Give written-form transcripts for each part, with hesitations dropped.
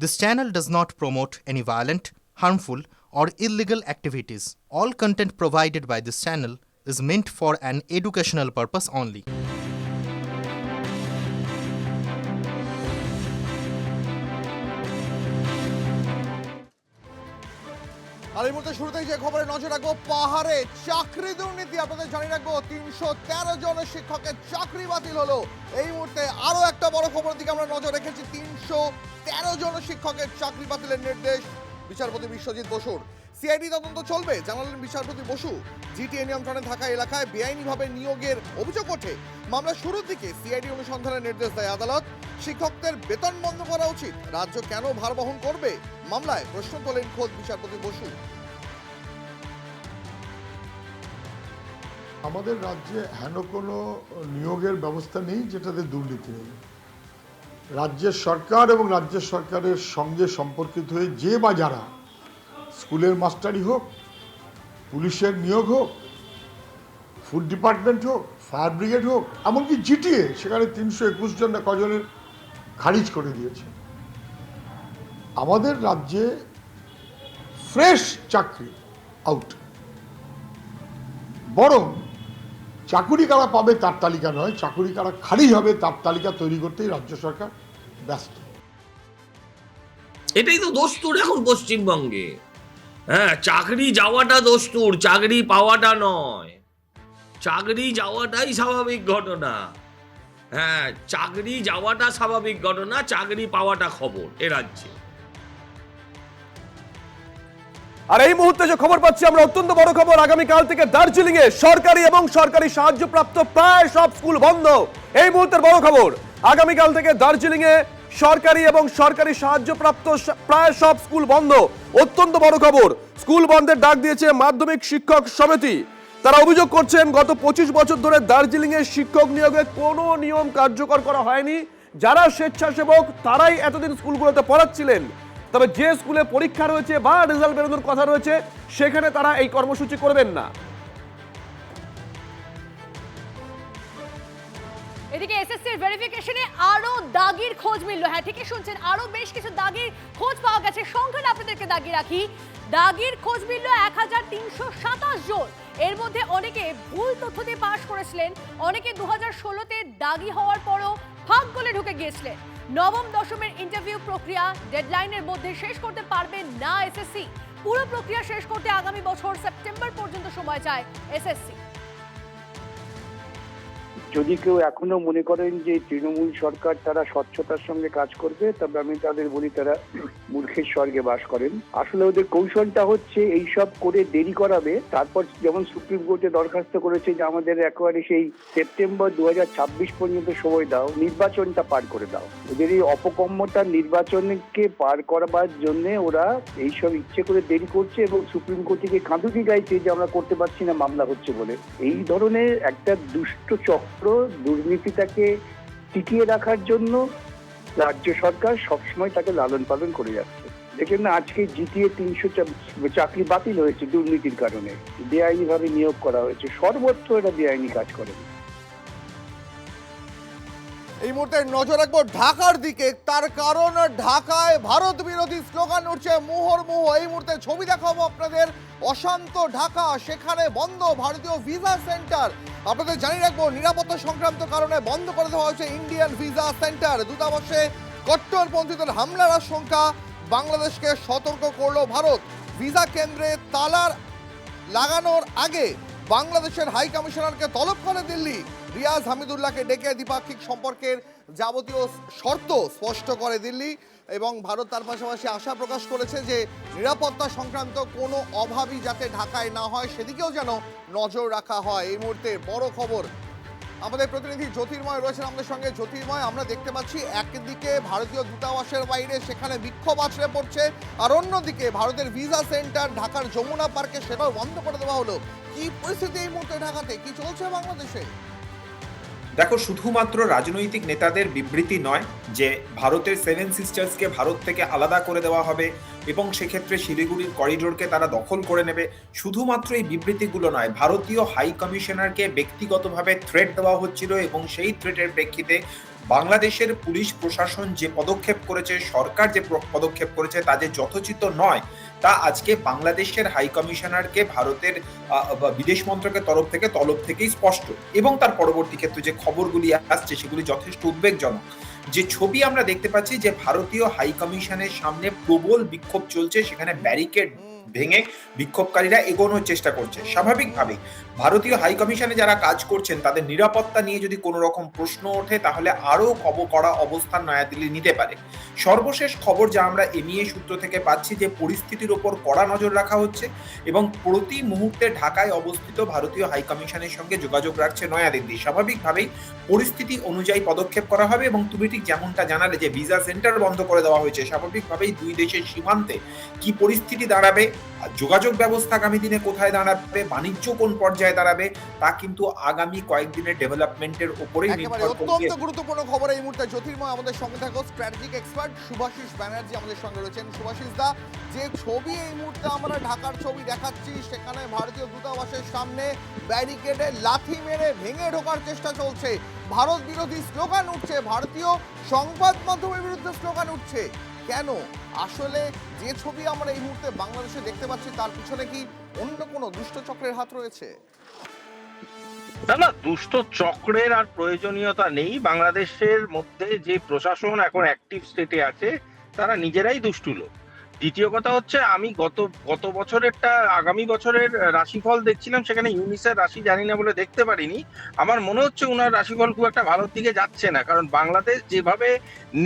This channel does not promote any violent, harmful, or illegal activities. All content provided by this channel is meant for an educational purpose only. আর এই মুহূর্তে শুরুতেই যে খবরে নজর রাখবো, পাহাড়ে চাকরি দুর্নীতি। আপনাদের জানিয়ে রাখবো 313 জন শিক্ষকের চাকরি বাতিল হলো। এই মুহূর্তে আরো একটা বড় খবরের দিকে আমরা নজর রেখেছি। 313 জন শিক্ষকের চাকরি বাতিলের নির্দেশ বিচারপতি বিশ্বজিৎ বসুর। সিআইডি তদন্ত চলবে জানালেন বিচারপতি বসু। জিটিএ নিয়ন্ত্রণে থাকা এলাকায় বেআইনিভাবে নিয়োগের অভিযোগ ওঠে। মামলা শুরুর দিকে সিআইডি অনুসন্ধানের নির্দেশ দেয় আদালত। শিক্ষকদের বেতন বন্ধ করা উচিত, রাজ্য কেন ভার বহন করবে? মামলায় প্রশ্ন তোলেন খোদ বিচারপতি বসু। আমাদের রাজ্যে হেন কোনো নিয়োগের ব্যবস্থা নেই যেটাতে দুর্নীতি নেই। রাজ্যের সরকার এবং রাজ্য সরকারের সঙ্গে সম্পর্কিত হয়ে যে বা যারা স্কুলের মাস্টারি হোক, পুলিশের নিয়োগ হোক, ফুড ডিপার্টমেন্ট হোক, ফায়ার ব্রিগেড হোক, এমনকি জিটিএ, সেখানে 321 জন না কজনের খারিজ করে দিয়েছে। আমাদের রাজ্যে ফ্রেশ চাকরি আউট, বরং চাকুরি কারা পাবে তার তালিকা নয়, চাকুরি কারা খারিজ হবে তার তালিকা তৈরি করতেই রাজ্য সরকার ব্যস্ত। এটাই তো দস্তুর এখন পশ্চিমবঙ্গে। হ্যাঁ, চাকরি যাওয়াটা দস্তুর, চাকরি পাওয়াটা নয়। চাকরি যাওয়াটাই স্বাভাবিক ঘটনা। হ্যাঁ, চাকরি যাওয়াটা স্বাভাবিক ঘটনা, চাকরি পাওয়াটা খবর এ রাজ্যে। আর এই মুহূর্তে যে খবর পাচ্ছি আমরা, অত্যন্ত বড় খবর, আগামীকাল থেকে দার্জিলিং এ সরকারি এবং সরকারি সাহায্যপ্রাপ্ত প্রায় সব স্কুল বন্ধ। এই মুহূর্তের বড় খবর, আগামীকাল থেকে দার্জিলিং এ সরকারি এবং সরকারি সাহায্যপ্রাপ্ত প্রায় সব স্কুল বন্ধ। অত্যন্ত বড় খবর, স্কুল বন্ধের ডাক দিয়েছে মাধ্যমিক শিক্ষক সমিতি। তারা অভিযোগ করছেন গত 25 বছর ধরে দার্জিলিং এ শিক্ষক নিয়োগে কোনো নিয়ম কার্যকর করা হয়নি। যারা স্বেচ্ছাসেবক তারাই এতদিন স্কুলগুলোতে পড়াচ্ছিলেন, তবে যে স্কুলে পরীক্ষা রয়েছে বা রেজাল্ট বেরোনোর কথা রয়েছে সেখানে তারা এই কর্মসূচি করবেন না। এদিকে এসএসসির ভেরিফিকেশনে আরো দাগির খোঁজ মিলল। হ্যাঁ, ঠিকই শুনছেন, আরো বেশ কিছু দাগির খোঁজ পাওয়া গেছে। সংখ্যাটা আপনাদেরকে দাগিয়ে রাখি, দাগির খোঁজ মিলল 1327 জন। এর মধ্যে অনেকে ভুল তথ্য দিয়ে পাশ করেছিলেন, অনেকে 2016-তে দাগি হওয়ার পরও ফাঁক গলে ঢুকে গিয়েছিলেন। নবম দশমের ইন্টারভিউ প্রক্রিয়া ডেডলাইনের মধ্যে শেষ করতে পারবে না এসএসসি। পুরো প্রক্রিয়া শেষ করতে আগামী বছর সেপ্টেম্বর পর্যন্ত সময় চায় এসএসসি। যদি কেউ এখনো মনে করেন যে তৃণমূল সরকার তারা স্বচ্ছতার সঙ্গে কাজ করবে, তবে আমি তাদের বলি তারা মূর্খের স্বর্গে বাস করেন। আসলে ওদের কৌশলটা হচ্ছে এইসব করে দেরি করাবে, তারপর যেমন সুপ্রিম কোর্টে দরখাস্ত করেছে যে আমাদের একেবারে সেই সেপ্টেম্বর 2026 পর্যন্ত সময় দাও, নির্বাচনটা পার করে দাও। ওদের এই অপকম্মতা নির্বাচনকে পার করবার জন্য ওরা এইসব ইচ্ছে করে দেরি করছে এবং সুপ্রিম কোর্টকে কাঁদুকি গাইছে যে আমরা করতে পারছি না, মামলা হচ্ছে বলে। এই ধরনের একটা দুষ্ট চক্র দুর্নীতিটাকে টিকিয়ে রাখার জন্য রাজ্য সরকার সবসময় তাকে লালন পালন করে যাচ্ছে। দেখেন না, আজকে জিটিএ 300 চাকরি বাতিল হয়েছে দুর্নীতির কারণে, বেআইনি ভাবে নিয়োগ করা হয়েছে। সর্বত্র এরা বেআইনি কাজ করে। এই মুহূর্তে নজর রাখবো ঢাকার দিকে, তার কারণ ঢাকায় ভারত বিরোধী স্লোগান উঠছে মুহুর্মুহু। এই মুহূর্তে ছবি দেখাবো আপনাদের, অশান্ত ঢাকা, সেখানে বন্ধ ভারতীয় ভিসা সেন্টার। আপনাদের জানিয়ে রাখবো নিরাপত্তা সংক্রান্ত কারণে বন্ধ করে দেওয়া হয়েছে ইন্ডিয়ান ভিসা সেন্টার। দূতাবাসে কট্টরপন্থীদের হামলার আশঙ্কা, বাংলাদেশকে সতর্ক করলো ভারত। ভিসা কেন্দ্রে তালা লাগানোর আগে বাংলাদেশের হাই কমিশনারকে তলব করে দিল্লি। রিয়াজ হামিদুল্লাহকে ডেকে দ্বিপাক্ষিক সম্পর্কের যাবতীয় শর্ত স্পষ্ট করে দিল্লি এবং ভারত। তার পাশাপাশি আশা প্রকাশ করেছে যে নিরাপত্তা সংক্রান্ত কোনো অভাবই যাতে ঢাকায় না হয় সেদিকেও যেন নজর রাখা হয়। এই মুহূর্তে বড় খবর, আমাদের প্রতিনিধি জ্যোতির্ময় রয়েছেন আমাদের সঙ্গে। জ্যোতির্ময়, আমরা দেখতে পাচ্ছি একদিকে ভারতীয় দূতাবাসের বাইরে সেখানে বিক্ষোভ আছড়ে পড়ছে, আর অন্যদিকে ভারতের ভিসা সেন্টার ঢাকার যমুনা পার্কে সেটাও বন্ধ করে দেওয়া হলো। কি পরিস্থিতি এই মুহূর্তে ঢাকাতে, কি চলছে বাংলাদেশে? দেখো, শুধুমাত্র রাজনৈতিক নেতাদের বিবৃতি নয় যে ভারতের 7 সিস্টার্সকে ভারত থেকে আলাদা করে দেওয়া হবে এবং সেক্ষেত্রে শিলিগুড়ির করিডোরকে তারা দখল করে নেবে, শুধুমাত্র এই বিবৃতিগুলো নয়, ভারতীয় হাই কমিশনারকে ব্যক্তিগতভাবে থ্রেট দেওয়া হচ্ছিল এবং সেই থ্রেটের প্রেক্ষিতে বাংলাদেশের পুলিশ প্রশাসন যে পদক্ষেপ করেছে, সরকার যে পদক্ষেপ করেছে তা যে যথোচিত নয় তা আজকে বাংলাদেশের হাই কমিশনারকে ভারতের বিদেশ মন্ত্রকের তরফ থেকেই স্পষ্ট। এবং তার পরবর্তী ক্ষেত্রে যে খবরগুলি আসছে সেগুলি যথেষ্ট উদ্বেগজনক। যে ছবি আমরা দেখতে পাচ্ছি যে ভারতীয় হাই কমিশনের সামনে প্রবল বিক্ষোভ চলছে, সেখানে ব্যারিকেড ভেঙে বিক্ষোভকারীরা এগোনোর চেষ্টা করছে। স্বাভাবিকভাবেই ভারতীয় হাই কমিশনে যারা কাজ করছেন তাদের নিরাপত্তা নিয়ে যদি কোনো রকম প্রশ্ন ওঠে তাহলে আরও কড়া অবস্থান নয়াদিল্লি নিতে পারে। সর্বশেষ খবর যা আমরা এনআইএ সূত্র থেকে পাচ্ছি যে পরিস্থিতির ওপর কড়া নজর রাখা হচ্ছে এবং প্রতি মুহূর্তে ঢাকায় অবস্থিত ভারতীয় হাই কমিশনের সঙ্গে যোগাযোগ রাখছে নয়াদিল্লি। স্বাভাবিকভাবেই পরিস্থিতি অনুযায়ী পদক্ষেপ করা হবে এবং তুমি ঠিক যেমনটা জানালে যে ভিসা সেন্টার বন্ধ করে দেওয়া হয়েছে, স্বাভাবিকভাবেই দুই দেশের সীমান্তে কি পরিস্থিতি দাঁড়াবে, যোগাযোগ ব্যবস্থা আগামী দিনে কোথায় দাঁড়াবে, বাণিজ্য কোন পর্যায়ে দাঁড়াবে তা কিন্তু আগামী কয়েকদিনের ডেভেলপমেন্টের উপরেই একেবারে নির্ভর করবে। অত্যন্ত গুরুত্বপূর্ণ খবর এই মুহূর্তে। জ্যোতির্ময় আমাদের সঙ্গে থাকো, স্ট্র্যাটেজিক এক্সপার্ট শুভাশিস ব্যানার্জি আমাদের সঙ্গে রয়েছেন। শুভাশিস দা, যে ছবি এই মুহূর্তে আমরা ঢাকার ছবি দেখাচ্ছি, সেখানে ভারতীয় দূতাবাসের সামনে ব্যারিকেডে লাথি মেরে ভেঙে ঢোকার চেষ্টা চলছে, ভারত বিরোধী স্লোগান উঠছে, ভারতীয় সংবাদ মাধ্যমের বিরুদ্ধে স্লোগান উঠছে। কেন? আসলে যে ছবি আমরা এই মুহূর্তে বাংলাদেশে দেখতে পাচ্ছি তার পিছনে কি অন্য কোনো দুষ্ট চক্রের হাত রয়েছে? না, দুষ্ট চক্রের আর প্রয়োজনীয়তা নেই। বাংলাদেশের মধ্যে যে প্রশাসন এখন অ্যাক্টিভ স্টেটে আছে তারা নিজেরাই দুষ্টু লোক। দ্বিতীয় কথা হচ্ছে, আমি গত বছরেরটা আগামী বছরের রাশিফল দেখছিলাম, সেখানে ইউনিসের রাশি জানি না বলে দেখতে পারিনি। আমার মনে হচ্ছে ওনার রাশিফল খুব একটা ভালোর দিকে যাচ্ছে না, কারণ বাংলাদেশ যেভাবে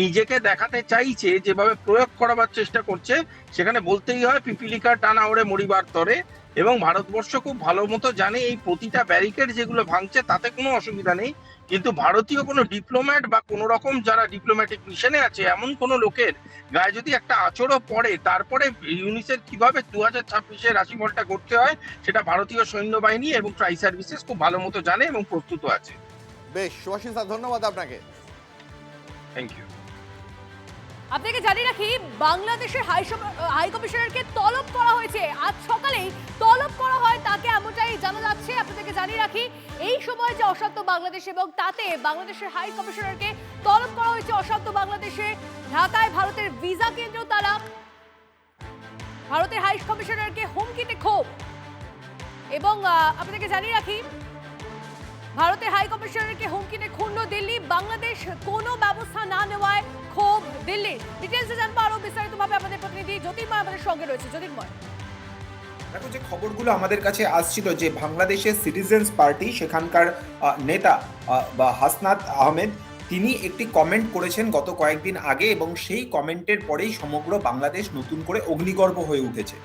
নিজেকে দেখাতে চাইছে, যেভাবে প্রয়োগ করাবার চেষ্টা করছে, সেখানে বলতেই হয় পিপিলিকা টানা ওড়ে মরিবার তরে। এবং ভারতবর্ষ খুব ভালো মতো জানে এই প্রতিটা ব্যারিকেড যেগুলো ভাঙছে তাতে কোনো অসুবিধা নেই, কিন্তু ভারতীয় কোনো ডিপ্লোম্যাট বা কোনো রকম যারা ডিপ্লোম্যাটিক মিশনে আছে এমন কোনো লোকের গায়ে যদি একটা আঁচড়ও পড়ে, তারপরে ইউনিসের কিভাবে 2026-এর রাশিফলটা করতে হয় সেটা ভারতীয় সৈন্যবাহিনী এবং ট্রাই সার্ভিসেস খুব ভালো মতো জানে এবং প্রস্তুত আছে। বেশ, শুভাশিস দা, ধন্যবাদ আপনাকে। Thank you. আপনাকে জানিয়ে রাখি, বাংলাদেশের হাই কমিশনারকে তলব করা হয়েছে। আজ সকালেই তলব করা হয় তাকে, এমনটাই জানা যাচ্ছে। আপনাদেরকে জানিয়ে রাখি, এই সময় যে অশান্ত বাংলাদেশ এবং তাতে বাংলাদেশের হাই কমিশনারকে তলব করা হয়েছে অশান্ত বাংলাদেশে। ঢাকায় ভারতের ভিসা কেন্দ্র তারা, ভারতের হাই কমিশনারকে হুমকিতে ক্ষোভ। এবং আপনাদেরকে জানিয়ে রাখি, ভারতের হাই কমিশনারকে হুমকিতে ক্ষুণ্ণ দিল্লি, বাংলাদেশ কোনো ব্যবস্থা না নেওয়ায় ক্ষোভ দিল্লির। ডিটেইলসে জানবো আরো বিস্তারিতভাবে আমাদের প্রতিনিধি জ্যোতির্ময় আমাদের সঙ্গে রয়েছে। জ্যোতির্ময়, দেখো, যে খবরগুলো আমাদের কাছে আসছিল যে বাংলাদেশের সিটিজেন্স পার্টি সেখানকার নেতা বা হাসনাত আহমেদ, তিনি একটি কমেন্ট করেছেন গত কয়েকদিন আগে এবং সেই কমেন্টের পরেই সমগ্র বাংলাদেশ নতুন করে অগ্নিগর্ভ হয়ে উঠেছে।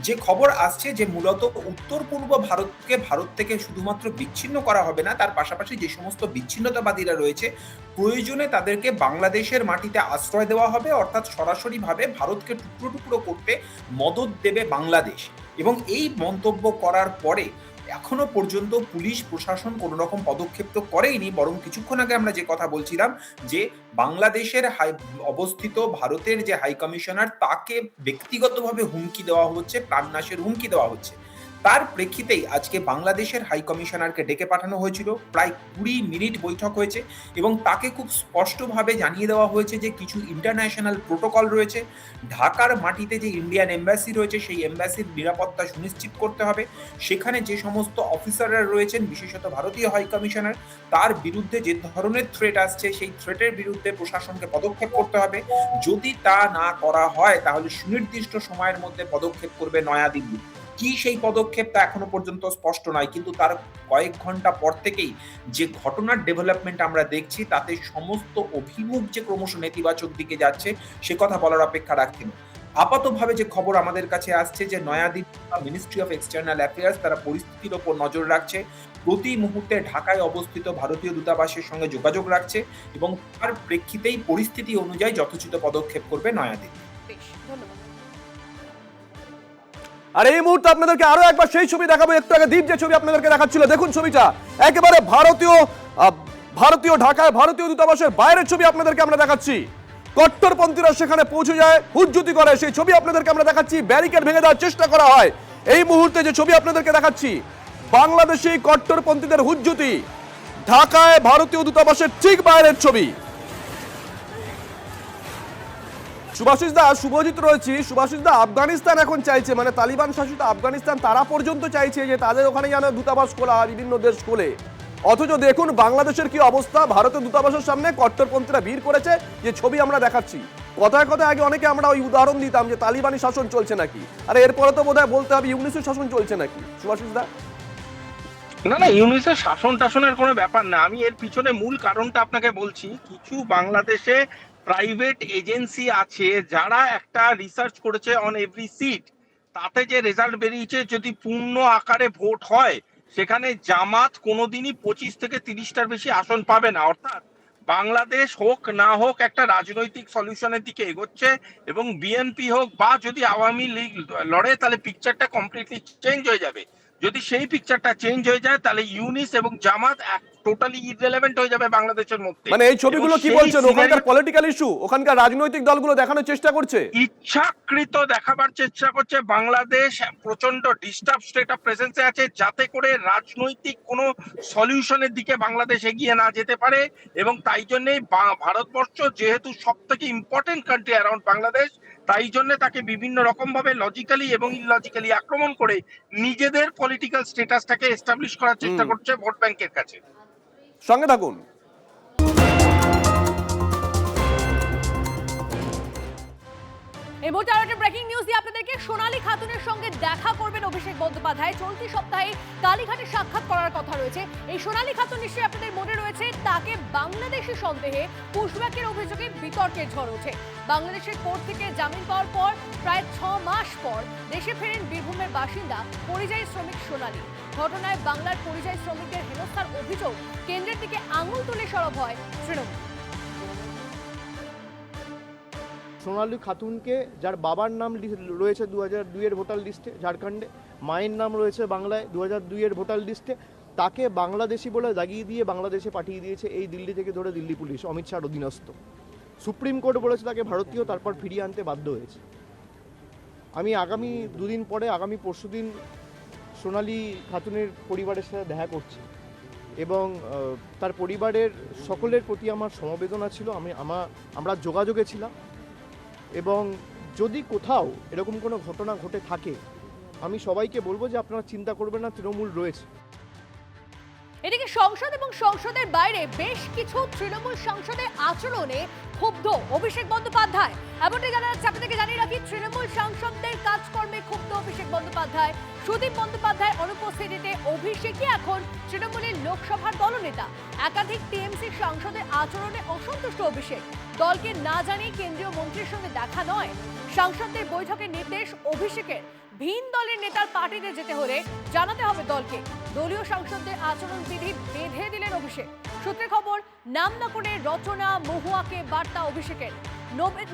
যে খবর আসছে যে মূলত উত্তর পূর্ব ভারতকে ভারত থেকে শুধুমাত্র বিচ্ছিন্ন করা হবে না, তার পাশাপাশি যে সমস্ত বিচ্ছিন্নতাবাদীরা রয়েছে প্রয়োজনে তাদেরকে বাংলাদেশের মাটিতে আশ্রয় দেওয়া হবে, অর্থাৎ সরাসরিভাবে ভারতকে টুকরো টুকরো করতে মদদ দেবে বাংলাদেশ। এবং এই মন্তব্য করার পরে এখনো পর্যন্ত পুলিশ প্রশাসন কোনো রকম পদক্ষেপ তো করেইনি, বরং কিছুক্ষণ আগে আমরা যে কথা বলছিলাম যে বাংলাদেশের অবস্থিত ভারতের যে হাই কমিশনার তাকে ব্যক্তিগতভাবে হুমকি দেওয়া হচ্ছে, প্রাণনাশের হুমকি দেওয়া হচ্ছে। তার প্রেক্ষিতেই আজকে বাংলাদেশের হাই কমিশনারকে ডেকে পাঠানো হয়েছিল। প্রায় 20 মিনিট বৈঠক হয়েছে এবং তাকে খুব স্পষ্টভাবে জানিয়ে দেওয়া হয়েছে যে কিছু ইন্টারন্যাশনাল প্রোটোকল রয়েছে। ঢাকার মাটিতে যে ইন্ডিয়ান এম্বাসি রয়েছে সেই এম্বাসির নিরাপত্তা সুনিশ্চিত করতে হবে। সেখানে যে সমস্ত অফিসাররা রয়েছেন, বিশেষত ভারতীয় হাই কমিশনার, তার বিরুদ্ধে যে ধরনের থ্রেট আসছে সেই থ্রেটের বিরুদ্ধে প্রশাসনকে পদক্ষেপ করতে হবে। যদি তা না করা হয় তাহলে সুনির্দিষ্ট সময়ের মধ্যে পদক্ষেপ করবে নয়াদিল্লি। কি সেই পদক্ষেপ তা এখনো পর্যন্ত স্পষ্ট নয়, কিন্তু তার কয়েক ঘন্টা পর থেকেই যে ঘটনার ডেভেলপমেন্ট আমরা দেখছি তাতে সমস্ত অভিমুখ যে ক্রমশ নেতিবাচক দিকে যাচ্ছে সে কথা বলার অপেক্ষা রাখছে না। আপাতভাবে যে খবর আমাদের কাছে আসছে যে New Delhi ministry of external affairs তারা পরিস্থিতির ওপর নজর রাখছে, প্রতি মুহূর্তে ঢাকায় অবস্থিত ভারতীয় দূতাবাসের সঙ্গে যোগাযোগ রাখছে এবং তার প্রেক্ষিতেই পরিস্থিতি অনুযায়ী যথোচিত পদক্ষেপ করবে নয়াদিল্লি। ধন্যবাদ। আর এই মুহূর্তে আপনাদেরকে আরো একবার সেই ছবি দেখাবো। একটু আগে দীপ যে ছবি আপনাদেরকে দেখাচ্ছিল, দেখুন ছবিটা একেবারে ভারতীয় ঢাকায় ভারতীয় দূতাবাসের বাইরের ছবি আপনাদেরকে আমরা দেখাচ্ছি। কট্টরপন্থীরা সেখানে পৌঁছে যায়, হুজ্জুতি করে, সেই ছবি আপনাদেরকে আমরা দেখাচ্ছি। ব্যারিকেড ভেঙে দেওয়ার চেষ্টা করা হয়। এই মুহূর্তে যে ছবি আপনাদেরকে দেখাচ্ছি, বাংলাদেশি কট্টরপন্থীদের হুজ্জুতি, ঢাকায় ভারতীয় দূতাবাসের ঠিক বাইরের ছবি। সুভাষিস দা, শুভজিৎ রয়েছে। সুভাষিস দা, আফগানিস্তান এখন চাইছে, মানে তালিবান শাসিত আফগানিস্তান তারা পর্যন্ত চাইছে যে তাদের ওখানে যেন দূতাবাস খোলা, বিভিন্ন দেশ খোলে। অথচ দেখুন বাংলাদেশের কি অবস্থা, ভারতের দূতাবাসের সামনে কট্টরপন্থীরা ভিড় করেছে, যে ছবি আমরা দেখাচ্ছি। কথায় কথায় আগে অনেকে আমরা ওই উদাহরণ দিতাম যে তালিবানি শাসন চলছে নাকি, আর এরপরে তো বোধহয় বলতে হবে ইউনিসের শাসন চলছে নাকি। সুভাষিস দা, না, ইউনিসের শাসন টাসনের কোনো ব্যাপার না। আমি এর পিছনে মূল কারণটা আপনাকে বলছি। কিছু বাংলাদেশে প্রাইভেট এজেন্সি আছে যারা একটা রিসার্চ করেছে অন এভরি সিট, তাতে যে রেজাল্ট বেরিয়েছে, যদি পূর্ণ আকারে ভোট হয় সেখানে জামাত কোনোদিনই 25 থেকে 30টার বেশি আসন পাবে না। অর্থাৎ বাংলাদেশ হোক না হোক একটা রাজনৈতিক সলিউশনের দিকে এগোচ্ছে, এবং বিএনপি হোক বা যদি আওয়ামী লীগ লড়ে তাহলে পিকচারটা কমপ্লিটলি চেঞ্জ হয়ে যাবে। যদি সেই পিকচারটা চেঞ্জ হয়ে যায় তাহলে ইউনিস এবং জামাত টোটালি ইররিলেভেন্ট হয়ে যাবে বাংলাদেশের মধ্যে। মানে এই ছবিগুলো কি বলছেন, ওখানকার পলিটিক্যাল ইস্যু, ওখানকার রাজনৈতিক দলগুলো দেখানোর চেষ্টা করছে, ইচ্ছাকৃত দেখাবার চেষ্টা করছে বাংলাদেশ প্রচন্ড ডিস্টার্ব স্টেট অফ প্রেজেন্সে আছে, যাতে করে রাজনৈতিক কোনো সলিউশনের দিকে বাংলাদেশ এগিয়ে না যেতে পারে। এবং তাই জন্যই ভারতবর্ষ যেহেতু সব থেকে ইম্পর্টেন্ট কান্ট্রি অ্যারাউন্ড বাংলাদেশ, তাই জন্য তাকে বিভিন্ন রকম ভাবে লজিক্যালি এবং ইললজিক্যালি আক্রমণ করে নিজেদের পলিটিক্যাল স্ট্যাটাসটাকে এস্টাবলিশ করার চেষ্টা করছে ভোট ব্যাংকের কাছে। সঙ্গে থাকুন। এই মুহূর্তে আরো একটা ব্রেকিং নিউজ দিয়ে আপনাদেরকে, সোনালী খাতুনের সঙ্গে দেখা করবেন অভিষেক বন্দ্যোপাধ্যায়। চলতি সপ্তাহে কালীঘাটে সাক্ষাৎ করার কথা রয়েছে। এই সোনালী খাতুন নিশ্চয়ই আপনাদের মনে রয়েছে, তাকে বাংলাদেশি সন্দেহে পুশব্যাকের অভিযোগে বিতর্কের ঝড় ওঠে। বাংলাদেশের কোর্ট থেকে জামিন পাওয়ার পর প্রায় 6 মাস পর দেশে ফেরেন বীরভূমের বাসিন্দা পরিযায়ী শ্রমিক সোনালী। ঘটনায় বাংলার পরিযায়ী শ্রমিকদের হেনস্থার অভিযোগ কেন্দ্রের দিকে আঙুল তুলে সরব হয় তৃণমূল। সোনালী খাতুনকে, যার বাবার নাম রয়েছে 2002-এর ভোটার লিস্টে ঝাড়খণ্ডে, মায়ের নাম রয়েছে বাংলায় 2002-এর ভোটার লিস্টে, তাকে বাংলাদেশি বলে দাগিয়ে দিয়ে বাংলাদেশে পাঠিয়ে দিয়েছে এই দিল্লি থেকে ধরে দিল্লি পুলিশ, অমিত শাহর অধীনস্থ। সুপ্রিম কোর্ট বলেছে তাকে ভারতীয়, তারপর ফিরিয়ে আনতে বাধ্য হয়েছে। আমি আগামী 2 দিন পরে, আগামী পরশুদিন সোনালী খাতুনের পরিবারের সাথে দেখা করছি, এবং তার পরিবারের সকলের প্রতি আমার সমবেদনা ছিল। আমরা যোগাযোগে ছিলাম, এবং যদি কোথাও এরকম কোনো ঘটনা ঘটে থাকে আমি সবাইকে বলবো যে আপনারা চিন্তা করবেন না, তৃণমূল রয়েছে। এদিকে সংসদ এবং সংসদের বাইরে বেশ কিছু তৃণমূল সাংসদের আচরণে ক্ষুব্ধ অভিষেক বন্দ্যোপাধ্যায়। এমনটাই জানা যাচ্ছে, আপনাদেরকে জানিয়ে রাখি, তৃণমূল সাংসদদের কাজকর্মে ক্ষুব্ধ অভিষেক বন্দ্যোপাধ্যায়। সুদীপ বন্দ্যোপাধ্যায় অনুপস্থিতিতে অভিষেকই এখন তৃণমূলের লোকসভার দলনেতা। একাধিক টিএমসি সাংসদের আচরণে অসন্তুষ্ট অভিষেক। দলকে না জানিয়ে কেন্দ্রীয় মন্ত্রীর সঙ্গে দেখা নয়, সাংসদদের বৈঠকের নির্দেশ অভিষেকের। ভিন দলের নেতার পার্টিতে যেতে হলে জানাতে হবে দলকে। দলীয় সাংসদদের আচরণবিধি বেঁধে দিলেন অভিষেক। সূত্রে খবর, নাম না করে রচনা মহুয়াকে বার্তা অভিষেকের।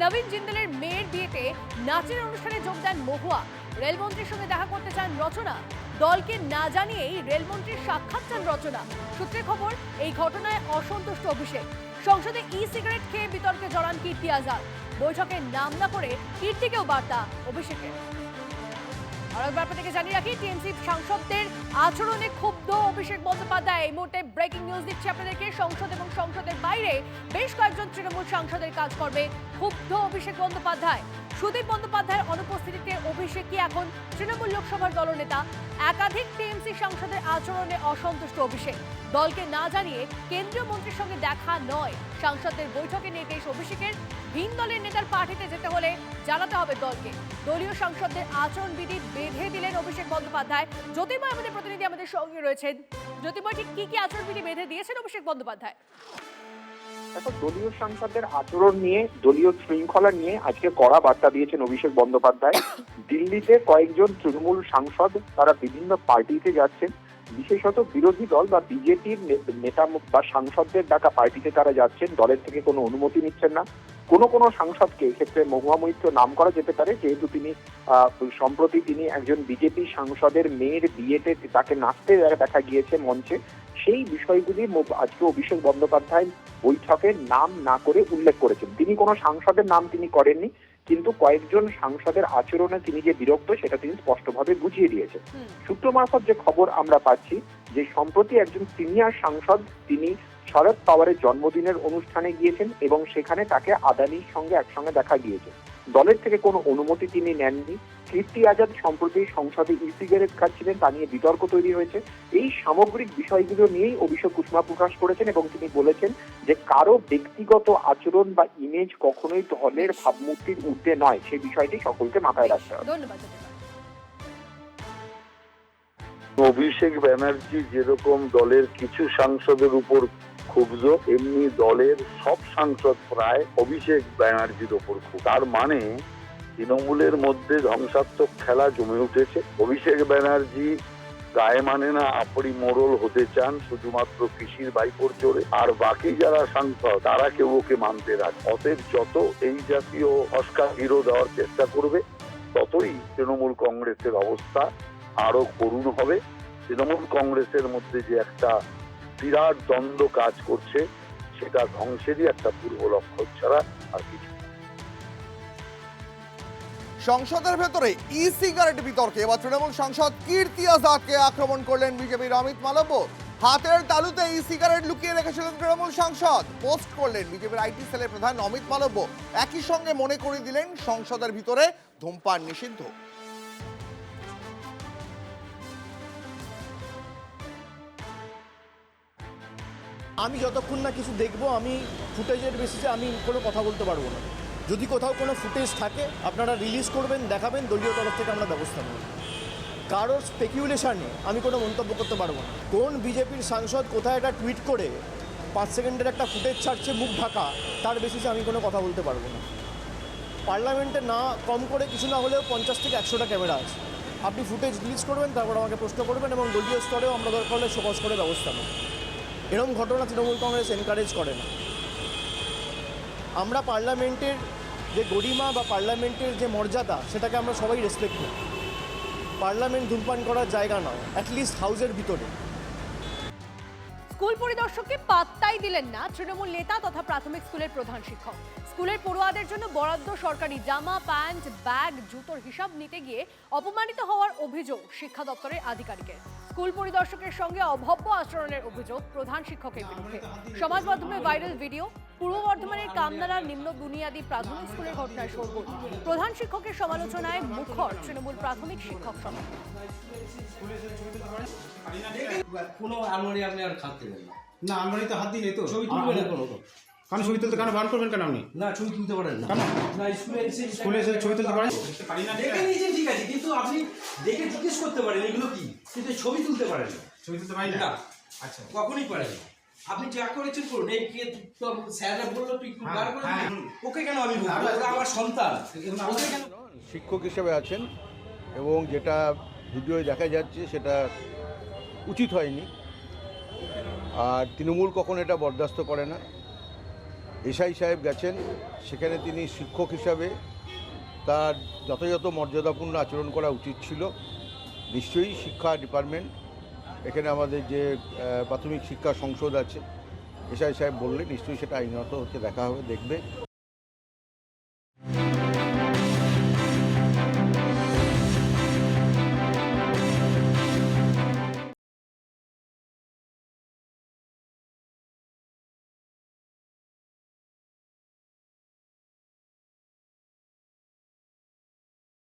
নবীন জিন্দেলের মেয়ের বিয়েতে নাচের অনুষ্ঠানে যোগ দেন মহুয়া। রেলমন্ত্রীর সঙ্গে দেখা করতে চান রচনা। দলকে না জানিয়েই রেলমন্ত্রীর সাক্ষাৎ চান রচনা। সূত্রে খবর, এই ঘটনায় অসন্তুষ্ট অভিষেক। সংসদে সিগারেট খেয়ে বিতর্কে জড়ান কীর্তি আজাদ। বৈঠকে নাম না করে কীর্তিকেও বার্তা অভিষেকের। আরেকবার আপনাদেরকে জানিয়ে রাখি, টিএমসি সাংসদদের আচরণে ক্ষুব্ধ অভিষেক বন্দ্যোপাধ্যায়। এই মুহূর্তে ব্রেকিং নিউজ দিচ্ছি আপনাদেরকে, সংসদ এবং সংসদের বাইরে বেশ কয়েকজন তৃণমূল সাংসদের কাজকর্মে ক্ষুব্ধ অভিষেক বন্দ্যোপাধ্যায়। সুদীপ বন্দ্যোপাধ্যায়ের অনুপস্থিতিতে অভিষেকই এখন তৃণমূল লোকসভার দলনেতা। একাধিক টিএমসি সাংসদের আচরণে অসন্তুষ্ট অভিষেক। দলকে না জানিয়ে কেন্দ্রীয় মন্ত্রীর সঙ্গে দেখা নয়, সাংসদদের বৈঠকে নির্দেশ অভিষেকের। ভিন দলের নেতার পার্টিতে যেতে হলে জানাতে হবে দলকে। দলীয় সাংসদদের আচরণবিধি বেঁধে দিলেন অভিষেক বন্দ্যোপাধ্যায়। জ্যোতির্ময় আমাদের প্রতিনিধি আমাদের সঙ্গে রয়েছেন। জ্যোতির্ময়, ঠিক কি আচরণবিধি বেঁধে দিয়েছেন অভিষেক বন্দ্যোপাধ্যায়? এখন দলীয় সাংসদের আচরণ নিয়ে, দলীয় শৃঙ্খলা নিয়ে আজকে কড়া বার্তা দিয়েছেন অভিষেক বন্দ্যোপাধ্যায়। দিল্লিতে কয়েকজন তৃণমূল সাংসদ তারা বিভিন্ন পার্টিতে যাচ্ছেন, বিশেষত বিরোধী দল বা বিজেপির নেতা বা সাংসদদের ডাকা পার্টিতে তারা যাচ্ছেন, দলের থেকে কোনো অনুমতি নিচ্ছেন না। কোনো সাংসদকে এক্ষেত্রে মহুয়া মৈত্র নাম করা যেতে পারে, যেহেতু তিনি সম্প্রতি তিনি একজন বিজেপি সাংসদের মেয়ের বিয়েতে তাকে নাচতে দেখা গিয়েছে মঞ্চে। সেই বিষয়গুলি আজকে অভিষেক বন্দ্যোপাধ্যায় বৈঠকে নাম না করে উল্লেখ করেছেন। তিনি কোনো সাংসদের নাম তিনি করেননি, কিন্তু কয়েকজন সাংসদের আচরণে তিনি যে বিরক্ত সেটা তিনি স্পষ্টভাবে বুঝিয়ে দিয়েছেন। সূত্র মারফত যে খবর আমরা পাচ্ছি, যে সম্প্রতি একজন সিনিয়র সাংসদ তিনি শরদ পাওয়ারের জন্মদিনের অনুষ্ঠানে গিয়েছেন এবং সেখানে তাকে আদানির সঙ্গে একসঙ্গে দেখা গিয়েছে। দলের থেকে কোনো অনুমতি তিনি নেননি। কীর্তি আজাদ সম্প্রতি সংসদে ই সিগারেট খাচ্ছিলেন, তা নিয়ে বিতর্ক তৈরি হয়েছে। এই সামগ্রিক বিষয়গুলো নিয়েই অভিষেক উষ্মা প্রকাশ করেছেন এবং তিনি বলেছেন যে কারো ব্যক্তিগত আচরণ বা ইমেজ কখনোই দলের ভাবমূর্তির ঊর্ধ্বে নয়, সেই বিষয়টি সকলকে মাথায় রাখতে হবে। ধন্যবাদ জ্যোতির্ময়। অভিষেক ব্যানার্জি যেরকম দলের কিছু সাংসদের উপর ক্ষুব্ধ, এমনি দলের সব সাংসদ প্রায় অভিষেক ব্যানার্জির ওপর ক্ষুব্ধ। তার মানে তৃণমূলের মধ্যে ধ্বংসাত্মক খেলা জমে উঠেছে। অভিষেক ব্যানার্জি গায়ে মানে না আপনি মোড়ল হতে চান শুধুমাত্র পিসির ভাইপোর জোরে, আর বাকি যারা সাংসদ তারা কেউ ওকে মানতে রাজি। অতএব যত এই জাতীয় অস্কার হিরো দেওয়ার চেষ্টা করবে ততই তৃণমূল কংগ্রেসের অবস্থা আরো করুণ হবে। তৃণমূল কংগ্রেসের মধ্যে যে একটা বিরাট দ্বন্দ্ব কাজ করছে সেটা ধ্বংসেরই একটা পূর্ব লক্ষ্য ছাড়া আর কিছু। সংসদের ভেতরে ই সিগারেট বিতর্কে এবার তৃণমূল সাংসদ কীর্তি আজাদকে আক্রমণ করলেন বিজেপির অমিত মালব্য। হাতের তালুতে ই সিগারেট লুকিয়ে রেখেছিলেন তৃণমূল সাংসদ, পোস্ট করলেন বিজেপির আইটি সেলের প্রধান অমিত মালব্য। একই সঙ্গে মনে করিয়ে দিলেন সংসদের ভিতরে ধূমপান নিষিদ্ধ। আমি যতক্ষণ না কিছু দেখবো, আমি ফুটেজের বেসিসে আমি কোনো কথা বলতে পারবো না। যদি কোথাও কোনো ফুটেজ থাকে আপনারা রিলিজ করবেন, দেখাবেন, দলীয় তরফ থেকে আমরা ব্যবস্থা নেব। কারোর স্পেকুলেশনে আমি কোনো মন্তব্য করতে পারবো না। কোন বিজেপির সাংসদ কোথায় একটা টুইট করে 5 সেকেন্ডের একটা ফুটেজ ছাড়ছে মুখ ঢাকা, তার বেসিসে আমি কোনো কথা বলতে পারবো না। পার্লামেন্টে না কম করে কিছু না হলেও 50 থেকে 100টা ক্যামেরা আছে। আপনি ফুটেজ রিলিজ করবেন, তারপর আমাকে প্রশ্ন করবেন এবং দলীয় স্তরেও আমরা দরকার হলে শোকজ করে ব্যবস্থা নেব। এরকম ঘটনা তৃণমূল কংগ্রেস এনকারেজ করে না। আমরা পার্লামেন্টের যে গরিমা বা পার্লামেন্টের যে মর্যাদা সেটাকে আমরা সবাই রেসপেক্ট করি। পার্লামেন্ট ধূমপান করার জায়গা নয়, অ্যাটলিস্ট হাউসের ভিতরে। স্কুল পরিদর্শককে পাত্তাই দিলেন না তৃণমূল নেতা তথা প্রাথমিক স্কুলের প্রধান শিক্ষক। স্কুলের পড়ুয়াদের জন্য বরাদ্দ সরকারি জামা, প্যান্ট, ব্যাগ, জুতোর হিসাব নিতে গিয়ে অপমানিত হওয়ার অভিযোগ শিক্ষা দপ্তরের আধিকারিকের। স্কুল পরিদর্শকের সঙ্গে অভব্য আচরণের অভিযোগ প্রধান শিক্ষকের বিরুদ্ধে। সমাজ মাধ্যমে ভাইরাল ভিডিও। পূর্ব বর্ধমানের কামনাড়া নিম্ন বুনিয়াদী প্রাথমিক স্কুলের ঘটনায় শোরগোল। প্রধান শিক্ষকের সমালোচনায় মুখর তৃণমূল প্রাথমিক শিক্ষক সমিতি। কোনো আলমারি আপনি আর হাত দেবেন না। না, আলমারি তো হাত দিলে তো ছবি তুলবেন না কোনো। কারণ ছবি তুলতে কেন বান করবেন কেন আপনি? না, ছবি তুলতে পারেন না। কেন? না, স্কুলে এসে ছবি তুলতে পারেন? দেখে নিয়েছেন ঠিক আছে, কিন্তু আপনি দেখে জিজ্ঞেস করতে পারেন এগুলো কি, কিন্তু ছবি তুলতে পারেন না। ছবি তুলতে পারেন না? আচ্ছা, কখনই পারেন না। আপনি যা করেছেন করুন। এই কে তো স্যাররা বললো তুই একটু বার করে দিন। ওকে কেন আমি বলবো? ওরা আমার সন্তান। ওকে কেন? শিক্ষক হিসেবে আছেন এবং যেটা ভিডিওয় দেখা যাচ্ছে সেটা উচিত হয়নি। আর তৃণমূল কখনো এটা বরদাস্ত করে না। এসআই সাহেব গেছেন, সেখানে তিনি শিক্ষক হিসাবে তার যথাযথ মর্যাদাপূর্ণ আচরণ করা উচিত ছিল। নিশ্চয়ই শিক্ষা ডিপার্টমেন্ট, এখানে আমাদের যে প্রাথমিক শিক্ষা সংসদ আছে, এসআই সাহেব বললে নিশ্চয়ই সেটা আইনত হচ্ছে, দেখা হবে, দেখবে।